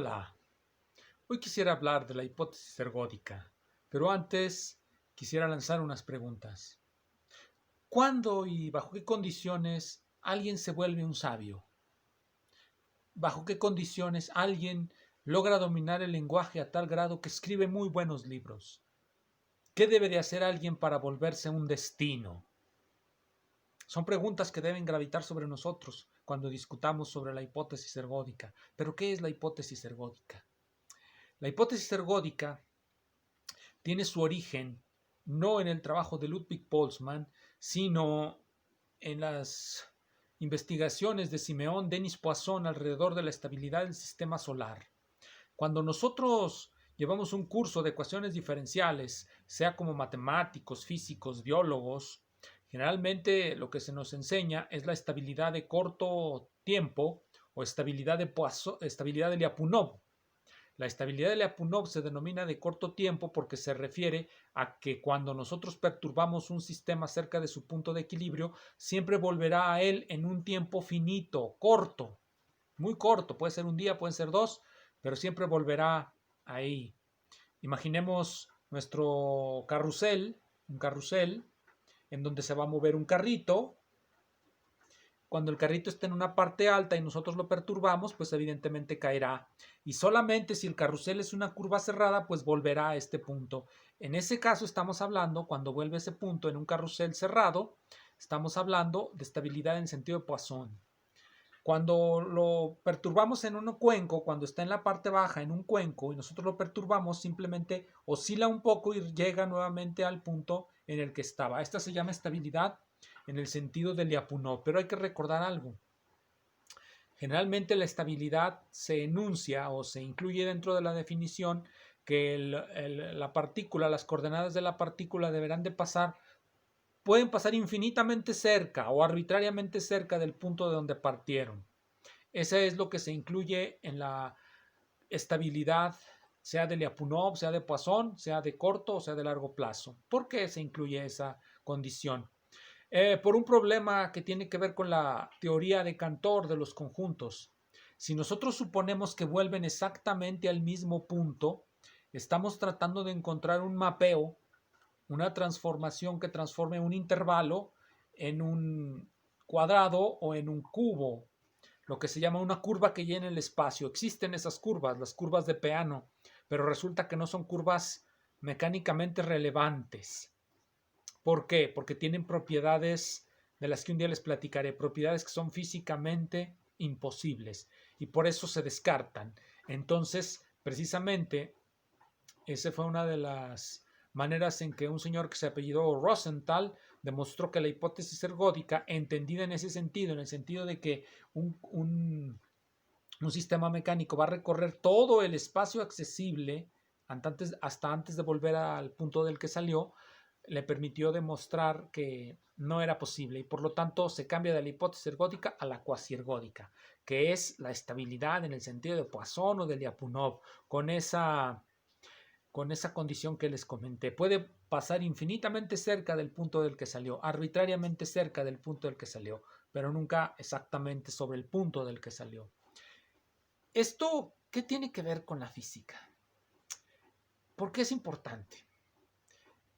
Hola, hoy quisiera hablar de la hipótesis ergódica, pero antes quisiera lanzar unas preguntas. ¿Cuándo y bajo qué condiciones alguien se vuelve un sabio? ¿Bajo qué condiciones alguien logra dominar el lenguaje a tal grado que escribe muy buenos libros? ¿Qué debe de hacer alguien para volverse un destino? Son preguntas que deben gravitar sobre nosotros cuando discutamos sobre la hipótesis ergódica. ¿Pero qué es la hipótesis ergódica? La hipótesis ergódica tiene su origen no en el trabajo de Ludwig Boltzmann, sino en las investigaciones de Siméon Denis Poisson alrededor de la estabilidad del sistema solar. Cuando nosotros llevamos un curso de ecuaciones diferenciales, sea como matemáticos, físicos, biólogos, generalmente lo que se nos enseña es la estabilidad de corto tiempo o estabilidad de Poisson, estabilidad de Lyapunov. La estabilidad de Lyapunov se denomina de corto tiempo porque se refiere a que cuando nosotros perturbamos un sistema cerca de su punto de equilibrio, siempre volverá a él en un tiempo finito, corto, muy corto, puede ser un día, pueden ser dos, pero siempre volverá ahí. Imaginemos nuestro carrusel, un carrusel en donde se va a mover un carrito. Cuando el carrito esté en una parte alta y nosotros lo perturbamos, pues evidentemente caerá. Y solamente si el carrusel es una curva cerrada, pues volverá a este punto. En ese caso estamos hablando, cuando vuelve a ese punto en un carrusel cerrado, estamos hablando de estabilidad en sentido de Poisson. Cuando lo perturbamos en un cuenco, cuando está en la parte baja en un cuenco y nosotros lo perturbamos, simplemente oscila un poco y llega nuevamente al punto en el que estaba. Esta se llama estabilidad en el sentido de Lyapunov, pero hay que recordar algo. Generalmente la estabilidad se enuncia o se incluye dentro de la definición que la partícula, las coordenadas de la partícula deberán de pasar, pueden pasar infinitamente cerca o arbitrariamente cerca del punto de donde partieron. Ese es lo que se incluye en la estabilidad, sea de Lyapunov, sea de Poisson, sea de corto o sea de largo plazo. ¿Por qué se incluye esa condición? Por un problema que tiene que ver con la teoría de Cantor de los conjuntos. Si nosotros suponemos que vuelven exactamente al mismo punto, estamos tratando de encontrar un mapeo, una transformación que transforme un intervalo en un cuadrado o en un cubo, lo que se llama una curva que llena el espacio. Existen esas curvas, las curvas de Peano, pero resulta que no son curvas mecánicamente relevantes. ¿Por qué? Porque tienen propiedades de las que un día les platicaré, propiedades que son físicamente imposibles y por eso se descartan. Entonces, precisamente, esa fue una de las maneras en que un señor que se apellidó Rosenthal demostró que la hipótesis ergódica, entendida en ese sentido, en el sentido de que un sistema mecánico va a recorrer todo el espacio accesible hasta antes de volver al punto del que salió, le permitió demostrar que no era posible y por lo tanto se cambia de la hipótesis ergódica a la cuasiergódica, que es la estabilidad en el sentido de Poisson o de Lyapunov, con esa condición que les comenté. Puede pasar infinitamente cerca del punto del que salió, arbitrariamente cerca del punto del que salió, pero nunca exactamente sobre el punto del que salió. ¿Esto qué tiene que ver con la física? ¿Por qué es importante?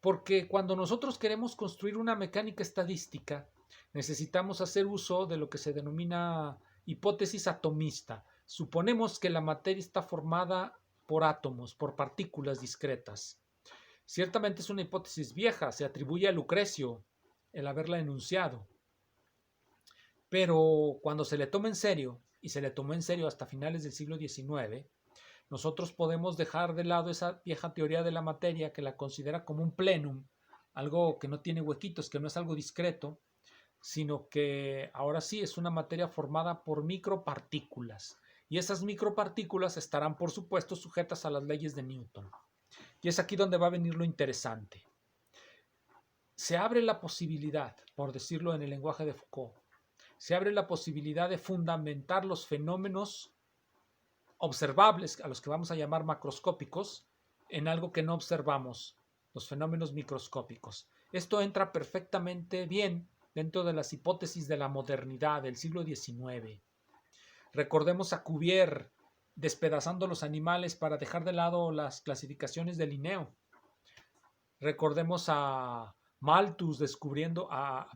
Porque cuando nosotros queremos construir una mecánica estadística, necesitamos hacer uso de lo que se denomina hipótesis atomista. Suponemos que la materia está formada por átomos, por partículas discretas. Ciertamente es una hipótesis vieja, se atribuye a Lucrecio el haberla enunciado. Pero cuando se le toma en serio, y se le tomó en serio hasta finales del siglo XIX, nosotros podemos dejar de lado esa vieja teoría de la materia que la considera como un plenum, algo que no tiene huequitos, que no es algo discreto, sino que ahora sí es una materia formada por micropartículas. Y esas micropartículas estarán, por supuesto, sujetas a las leyes de Newton. Y es aquí donde va a venir lo interesante. Se abre la posibilidad, por decirlo en el lenguaje de Foucault, se abre la posibilidad de fundamentar los fenómenos observables, a los que vamos a llamar macroscópicos, en algo que no observamos, los fenómenos microscópicos. Esto entra perfectamente bien dentro de las hipótesis de la modernidad del siglo XIX. Recordemos a Cuvier despedazando los animales para dejar de lado las clasificaciones de Linneo. Recordemos a Malthus a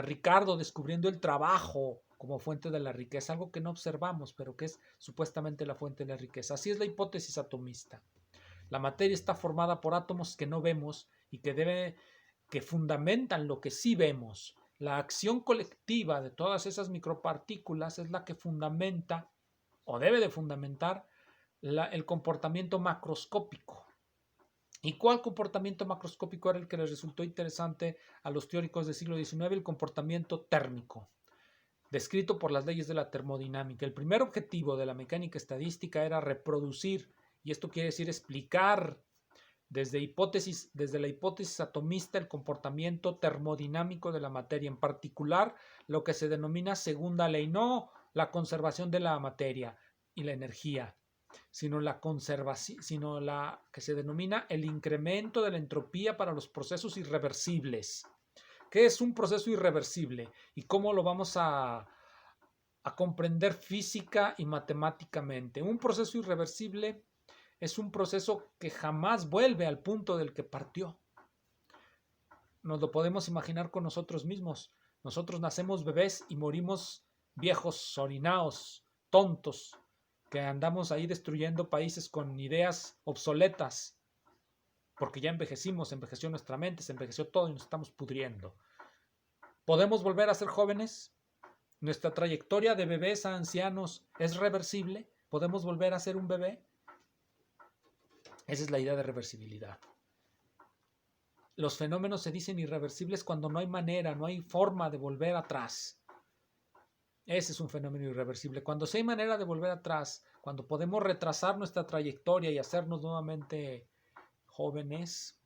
Ricardo descubriendo el trabajo como fuente de la riqueza, algo que no observamos, pero que es supuestamente la fuente de la riqueza. Así es la hipótesis atomista. La materia está formada por átomos que no vemos y que fundamentan lo que sí vemos. La acción colectiva de todas esas micropartículas es la que fundamenta o debe de fundamentar el comportamiento macroscópico. ¿Y cuál comportamiento macroscópico era el que les resultó interesante a los teóricos del siglo XIX? El comportamiento térmico, descrito por las leyes de la termodinámica. El primer objetivo de la mecánica estadística era reproducir, y esto quiere decir explicar desde la hipótesis atomista el comportamiento termodinámico de la materia, en particular lo que se denomina segunda ley, no la conservación de la materia y la energía, sino la que se denomina el incremento de la entropía para los procesos irreversibles. ¿Qué es un proceso irreversible y cómo lo vamos a comprender física y matemáticamente? Un proceso irreversible es un proceso que jamás vuelve al punto del que partió. Nos lo podemos imaginar con nosotros mismos. Nosotros nacemos bebés y morimos viejos, orinaos, tontos, que andamos ahí destruyendo países con ideas obsoletas, porque ya envejeció nuestra mente, se envejeció todo y nos estamos pudriendo. ¿Podemos volver a ser jóvenes? ¿Nuestra trayectoria de bebés a ancianos es reversible? ¿Podemos volver a ser un bebé? Esa es la idea de reversibilidad. Los fenómenos se dicen irreversibles cuando no hay manera, no hay forma de volver atrás. Ese es un fenómeno irreversible. Cuando sí hay manera de volver atrás, cuando podemos retrasar nuestra trayectoria y hacernos nuevamente jóvenes,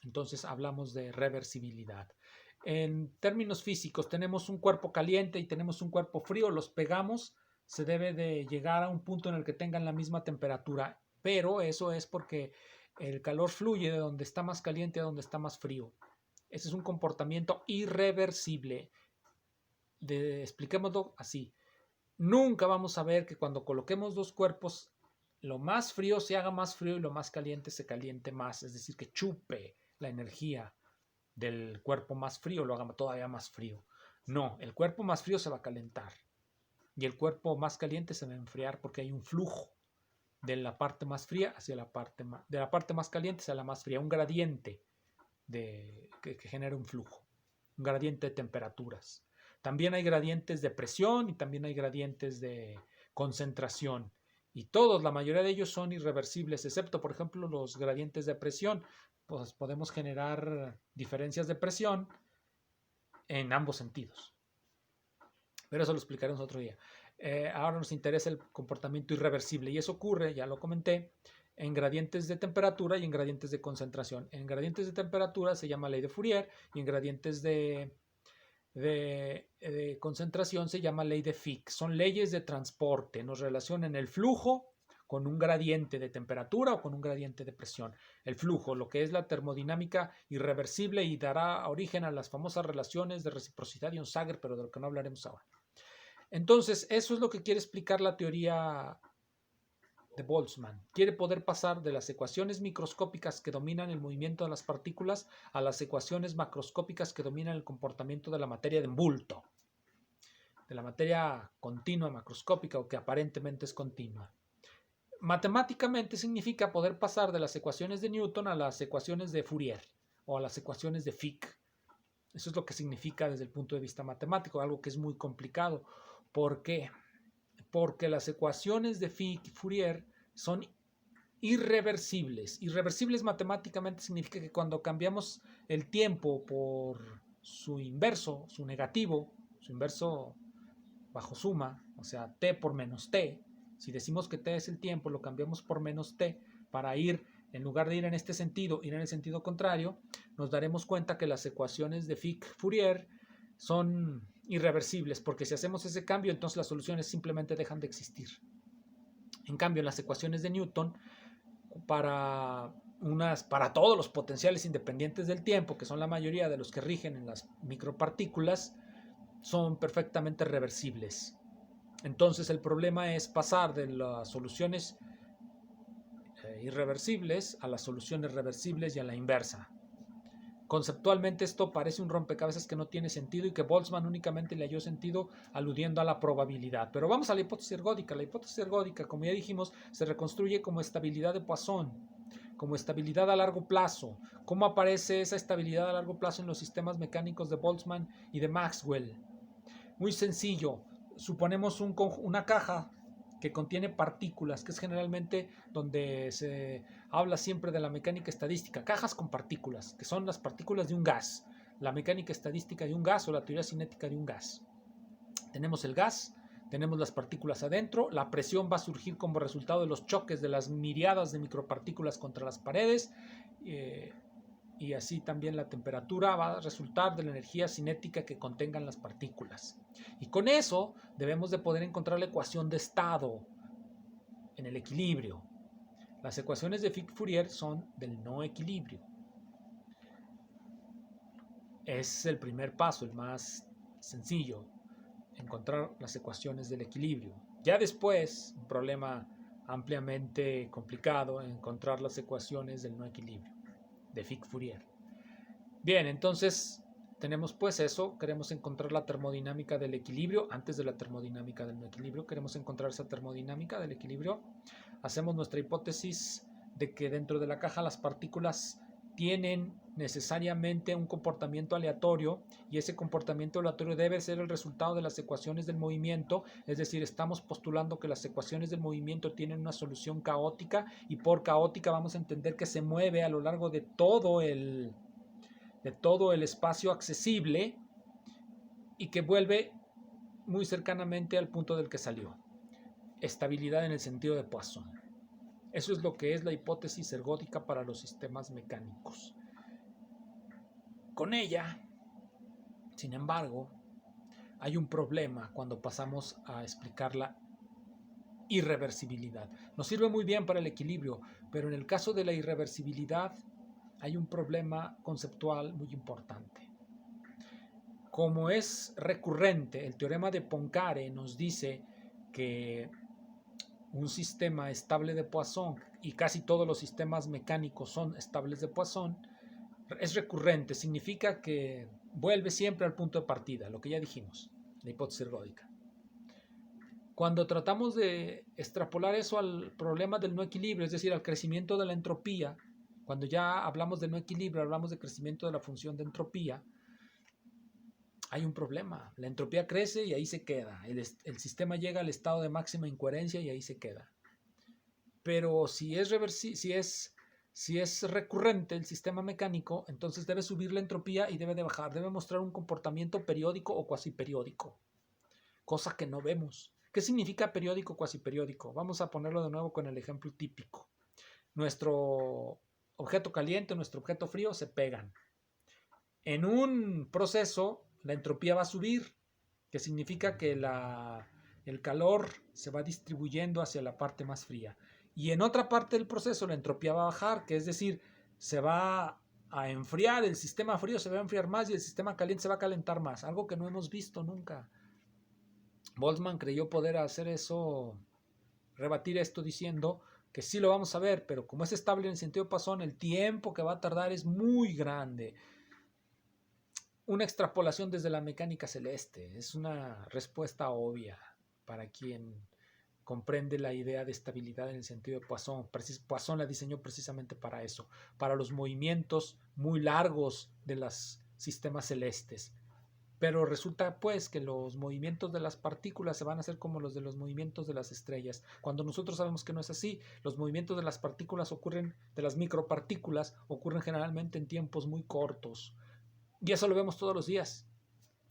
entonces hablamos de reversibilidad. En términos físicos, tenemos un cuerpo caliente y tenemos un cuerpo frío, los pegamos, se debe de llegar a un punto en el que tengan la misma temperatura, pero eso es porque el calor fluye de donde está más caliente a donde está más frío. Ese es un comportamiento irreversible. Expliquémoslo así. Nunca vamos a ver que cuando coloquemos dos cuerpos, lo más frío se haga más frío y lo más caliente se caliente más, es decir, que chupe la energía del cuerpo más frío, lo haga todavía más frío. No, el cuerpo más frío se va a calentar y el cuerpo más caliente se va a enfriar porque hay un flujo de la parte más fría hacia de la parte más caliente hacia la más fría, un gradiente que genera un flujo, un gradiente de temperaturas. También hay gradientes de presión y también hay gradientes de concentración. Y la mayoría de ellos son irreversibles, excepto, por ejemplo, los gradientes de presión. Pues podemos generar diferencias de presión en ambos sentidos. Pero eso lo explicaremos otro día. Ahora nos interesa el comportamiento irreversible y eso ocurre, ya lo comenté, en gradientes de temperatura y en gradientes de concentración. En gradientes de temperatura se llama ley de Fourier y en gradientes de concentración se llama ley de Fick. Son leyes de transporte, nos relacionan el flujo con un gradiente de temperatura o con un gradiente de presión. El flujo, lo que es la termodinámica irreversible y dará origen a las famosas relaciones de reciprocidad y Onsager, pero de lo que no hablaremos ahora. Entonces, eso es lo que quiere explicar la teoría de Boltzmann. Quiere poder pasar de las ecuaciones microscópicas que dominan el movimiento de las partículas a las ecuaciones macroscópicas que dominan el comportamiento de la materia de bulto, de la materia continua macroscópica o que aparentemente es continua. Matemáticamente significa poder pasar de las ecuaciones de Newton a las ecuaciones de Fourier o a las ecuaciones de Fick. Eso es lo que significa desde el punto de vista matemático, algo que es muy complicado. ¿Por qué? Porque las ecuaciones de Fick y Fourier son irreversibles. Irreversibles matemáticamente significa que cuando cambiamos el tiempo por su inverso, su negativo, su inverso bajo suma, o sea, t por menos t, si decimos que t es el tiempo, lo cambiamos por menos t para ir, en lugar de ir en este sentido, ir en el sentido contrario, nos daremos cuenta que las ecuaciones de Fick-Fourier son irreversibles, porque si hacemos ese cambio, entonces las soluciones simplemente dejan de existir. En cambio, en las ecuaciones de Newton, para todos los potenciales independientes del tiempo, que son la mayoría de los que rigen en las micropartículas, son perfectamente reversibles. Entonces el problema es pasar de las soluciones irreversibles a las soluciones reversibles y a la inversa. Conceptualmente esto parece un rompecabezas que no tiene sentido y que Boltzmann únicamente le halló sentido aludiendo a la probabilidad. Pero vamos a la hipótesis ergódica. La hipótesis ergódica, como ya dijimos, se reconstruye como estabilidad de Poisson, como estabilidad a largo plazo. ¿Cómo aparece esa estabilidad a largo plazo en los sistemas mecánicos de Boltzmann y de Maxwell? Muy sencillo. Suponemos una caja que contiene partículas, que es generalmente donde se habla siempre de la mecánica estadística, cajas con partículas, que son las partículas de un gas, la mecánica estadística de un gas o la teoría cinética de un gas. Tenemos el gas, tenemos las partículas adentro, la presión va a surgir como resultado de los choques de las miriadas de micropartículas contra las paredes, y así también la temperatura va a resultar de la energía cinética que contengan las partículas. Y con eso debemos de poder encontrar la ecuación de estado en el equilibrio. Las ecuaciones de Fourier son del no equilibrio. Es el primer paso, el más sencillo, encontrar las ecuaciones del equilibrio. Ya después, un problema ampliamente complicado, encontrar las ecuaciones del no equilibrio de Fourier. Bien, entonces tenemos pues eso, queremos encontrar la termodinámica del equilibrio antes de la termodinámica del no equilibrio, queremos encontrar esa termodinámica del equilibrio, hacemos nuestra hipótesis de que dentro de la caja las partículas tienen necesariamente un comportamiento aleatorio y ese comportamiento aleatorio debe ser el resultado de las ecuaciones del movimiento, es decir, estamos postulando que las ecuaciones del movimiento tienen una solución caótica y por caótica vamos a entender que se mueve a lo largo de todo el espacio accesible y que vuelve muy cercanamente al punto del que salió. Estabilidad en el sentido de Poisson. Eso es lo que es la hipótesis ergódica para los sistemas mecánicos. Con ella, sin embargo, hay un problema cuando pasamos a explicar la irreversibilidad. Nos sirve muy bien para el equilibrio, pero en el caso de la irreversibilidad hay un problema conceptual muy importante. Como es recurrente, el teorema de Poincare nos dice que un sistema estable de Poisson, y casi todos los sistemas mecánicos son estables de Poisson, es recurrente, significa que vuelve siempre al punto de partida, lo que ya dijimos, la hipótesis ergódica. Cuando tratamos de extrapolar eso al problema del no equilibrio, es decir, al crecimiento de la entropía, cuando ya hablamos de no equilibrio, hablamos de crecimiento de la función de entropía, hay un problema. La entropía crece y ahí se queda. El sistema llega al estado de máxima incoherencia y ahí se queda. Pero si es recurrente el sistema mecánico, entonces debe subir la entropía y debe de bajar. Debe mostrar un comportamiento periódico o cuasi periódico, cosa que no vemos. ¿Qué significa periódico o cuasi periódico? Vamos a ponerlo de nuevo con el ejemplo típico. Nuestro objeto caliente, nuestro objeto frío se pegan. En un proceso, la entropía va a subir, que significa que el calor se va distribuyendo hacia la parte más fría. Y en otra parte del proceso, la entropía va a bajar, que es decir, se va a enfriar, el sistema frío se va a enfriar más y el sistema caliente se va a calentar más, algo que no hemos visto nunca. Boltzmann creyó poder hacer eso, rebatir esto diciendo que sí lo vamos a ver, pero como es estable en el sentido de Poisson, el tiempo que va a tardar es muy grande. Una extrapolación desde la mecánica celeste es una respuesta obvia para quien comprende la idea de estabilidad en el sentido de Poisson. Poisson la diseñó precisamente para eso, para los movimientos muy largos de los sistemas celestes. Pero resulta pues que los movimientos de las partículas se van a hacer como los de los movimientos de las estrellas, cuando nosotros sabemos que no es así. Los movimientos de las partículas de las micropartículas ocurren generalmente en tiempos muy cortos. Y eso lo vemos todos los días.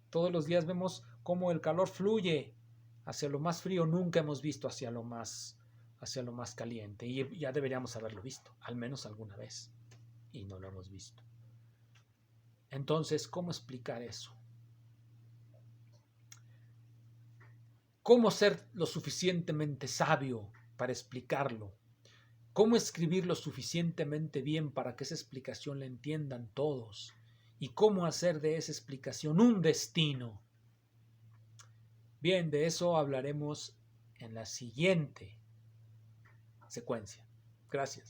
Todos los días vemos cómo el calor fluye hacia lo más frío. Nunca hemos visto hacia lo más caliente. Y ya deberíamos haberlo visto, al menos alguna vez. Y no lo hemos visto. Entonces, ¿cómo explicar eso? ¿Cómo ser lo suficientemente sabio para explicarlo? ¿Cómo escribir lo suficientemente bien para que esa explicación la entiendan todos? ¿Y cómo hacer de esa explicación un destino? Bien, de eso hablaremos en la siguiente secuencia. Gracias.